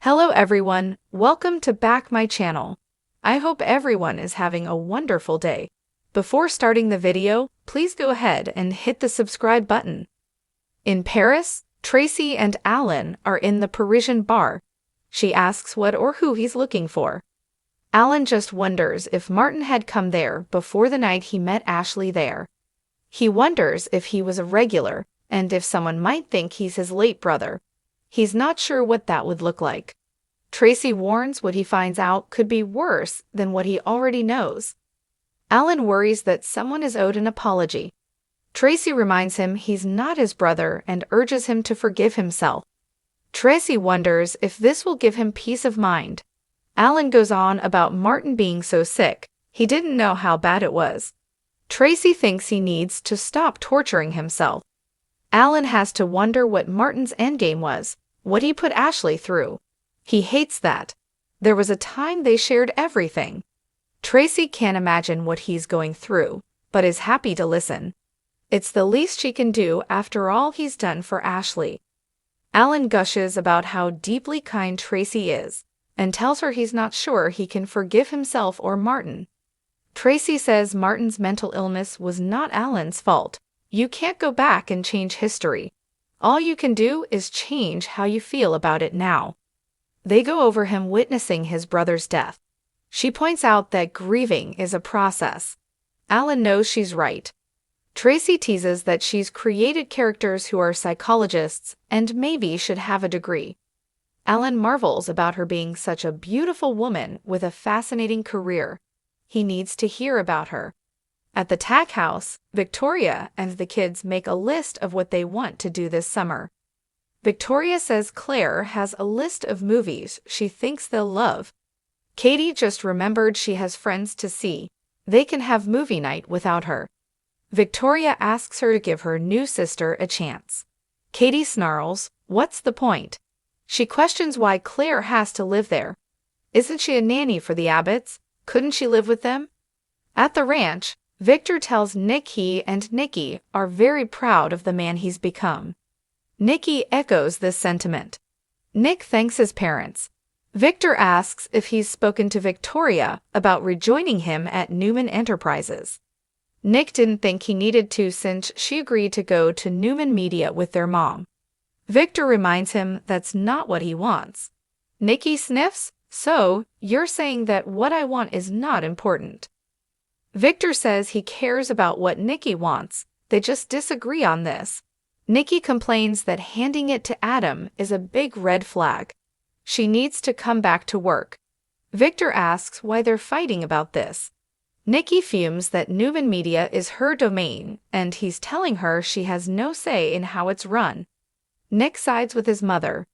Hello everyone, welcome to back my channel. I hope everyone is having a wonderful day. Before starting the video, please go ahead and hit the subscribe button. In Paris, Traci and Alan are in the Parisian bar. She asks what or who he's looking for. Alan just wonders if Martin had come there before the night he met Ashley there. He wonders if he was a regular, and if someone might think he's his late brother. He's not sure what that would look like. Traci warns what he finds out could be worse than what he already knows. Alan worries that someone is owed an apology. Traci reminds him he's not his brother and urges him to forgive himself. Traci wonders if this will give him peace of mind. Alan goes on about Martin being so sick, he didn't know how bad it was. Traci thinks he needs to stop torturing himself. Alan has to wonder what Martin's endgame was, what he put Ashley through. He hates that. There was a time they shared everything. Traci can't imagine what he's going through, but is happy to listen. It's the least she can do after all he's done for Ashley. Alan gushes about how deeply kind Traci is, and tells her he's not sure he can forgive himself or Martin. Traci says Martin's mental illness was not Alan's fault. You can't go back and change history. All you can do is change how you feel about it now. They go over him witnessing his brother's death. She points out that grieving is a process. Alan knows she's right. Traci teases that she's created characters who are psychologists and maybe should have a degree. Alan marvels about her being such a beautiful woman with a fascinating career. He needs to hear about her. At the Tack House, Victoria and the kids make a list of what they want to do this summer. Victoria says Claire has a list of movies she thinks they'll love. Katie just remembered she has friends to see. They can have movie night without her. Victoria asks her to give her new sister a chance. Katie snarls, "What's the point?" She questions why Claire has to live there. Isn't she a nanny for the Abbotts? Couldn't she live with them? At the ranch, Victor tells Nick he and Nikki are very proud of the man he's become. Nikki echoes this sentiment. Nick thanks his parents. Victor asks if he's spoken to Victoria about rejoining him at Newman Enterprises. Nick didn't think he needed to since she agreed to go to Newman Media with their mom. Victor reminds him that's not what he wants. Nikki sniffs, "So, you're saying that what I want is not important." Victor says he cares about what Nikki wants, they just disagree on this. Nikki complains that handing it to Adam is a big red flag. She needs to come back to work. Victor asks why they're fighting about this. Nikki fumes that Newman Media is her domain, and he's telling her she has no say in how it's run. Nick sides with his mother.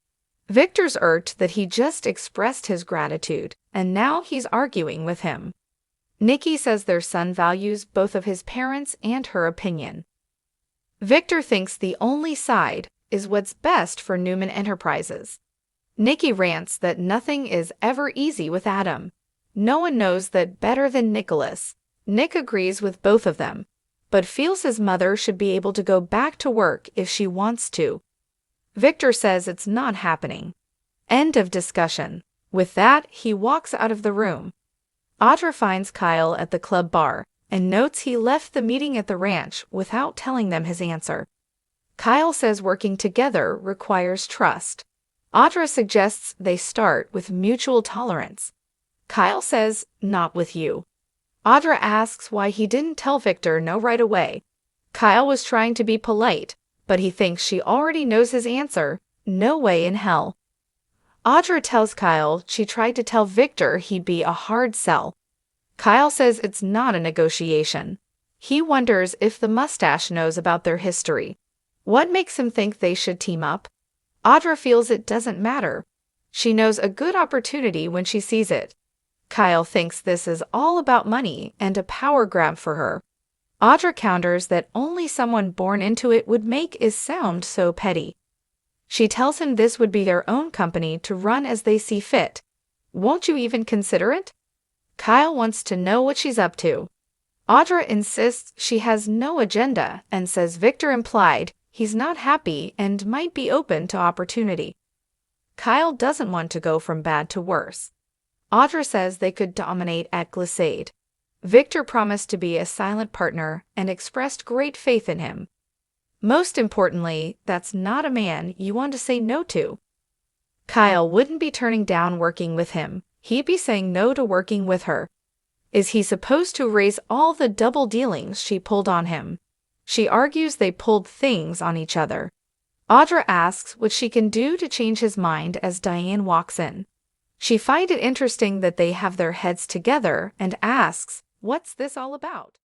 Victor's irked that he just expressed his gratitude, and now he's arguing with him. Nikki says their son values both of his parents and her opinion. Victor thinks the only side is what's best for Newman Enterprises. Nikki rants that nothing is ever easy with Adam. No one knows that better than Nicholas. Nick agrees with both of them, but feels his mother should be able to go back to work if she wants to. Victor says it's not happening. End of discussion. With that, he walks out of the room. Audra finds Kyle at the club bar and notes he left the meeting at the ranch without telling them his answer. Kyle says working together requires trust. Audra suggests they start with mutual tolerance. Kyle says, "Not with you." Audra asks why he didn't tell Victor no right away. Kyle was trying to be polite, but he thinks she already knows his answer, "No way in hell." Audra tells Kyle she tried to tell Victor he'd be a hard sell. Kyle says it's not a negotiation. He wonders if the mustache knows about their history. What makes him think they should team up? Audra feels it doesn't matter. She knows a good opportunity when she sees it. Kyle thinks this is all about money and a power grab for her. Audra counters that only someone born into it would make it sound so petty. She tells him this would be their own company to run as they see fit. Won't you even consider it? Kyle wants to know what she's up to. Audra insists she has no agenda and says Victor implied he's not happy and might be open to opportunity. Kyle doesn't want to go from bad to worse. Audra says they could dominate at Glissade. Victor promised to be a silent partner and expressed great faith in him. Most importantly, that's not a man you want to say no to. Kyle wouldn't be turning down working with him, he'd be saying no to working with her. Is he supposed to erase all the double dealings she pulled on him? She argues they pulled things on each other. Audra asks what she can do to change his mind as Diane walks in. She finds it interesting that they have their heads together and asks, "What's this all about?"